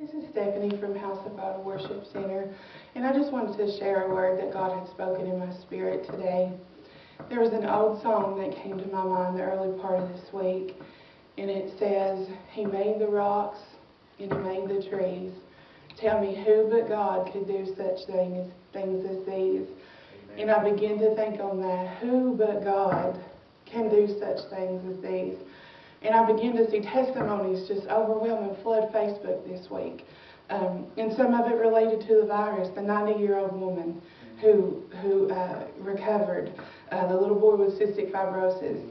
This is Stephanie from House of God Worship Center, and I just wanted to share a word that God had spoken in my spirit today. There was an old song that came to my mind the early part of this week, and it says, "He made the rocks and He made the trees. Tell me who but God could do such things as these." Amen. And I began to think on that. Who but God can do such things as these? And I began to see testimonies just overwhelm and flood Facebook this week. And some of it related to the virus, the 90-year-old woman who recovered, the little boy with cystic fibrosis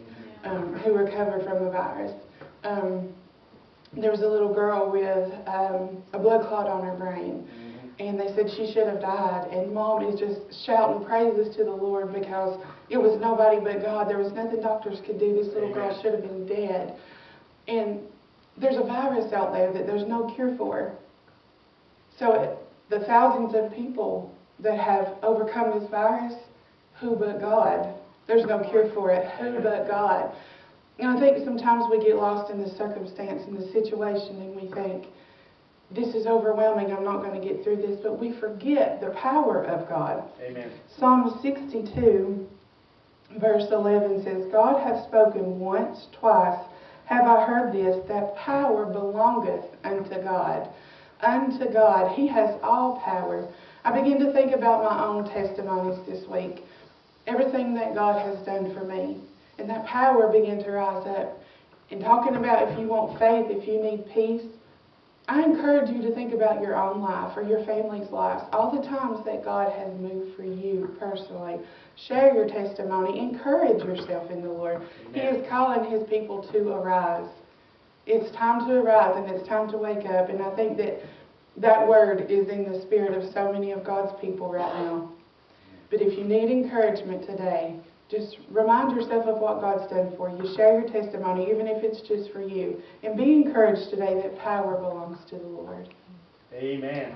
who recovered from the virus. There was a little girl with a blood clot on her brain, and they said she should have died. And Mom is just shouting praises to the Lord because it was nobody but God. There was nothing doctors could do. This little girl should have been dead. And there's a virus out there that there's no cure for. So the thousands of people that have overcome this virus, who but God? There's no cure for it. Who but God? And I think sometimes we get lost in the circumstance and the situation and we think, this is overwhelming, I'm not going to get through this. But we forget the power of God. Amen. Psalm 62, verse 11 says, "God hath spoken once, twice, have I heard this, that power belongeth unto God." Unto God. He has all power. I begin to think about my own testimonies this week. Everything that God has done for me. And that power began to rise up. And talking about if you want faith, if you need peace, I encourage you to think about your own life or your family's lives. All the times that God has moved for you personally. Share your testimony. Encourage yourself in the Lord. Amen. He is calling His people to arise. It's time to arise and it's time to wake up. And I think that word is in the spirit of so many of God's people right now. But if you need encouragement today, just remind yourself of what God's done for you. Share your testimony, even if it's just for you. And be encouraged today that power belongs to the Lord. Amen.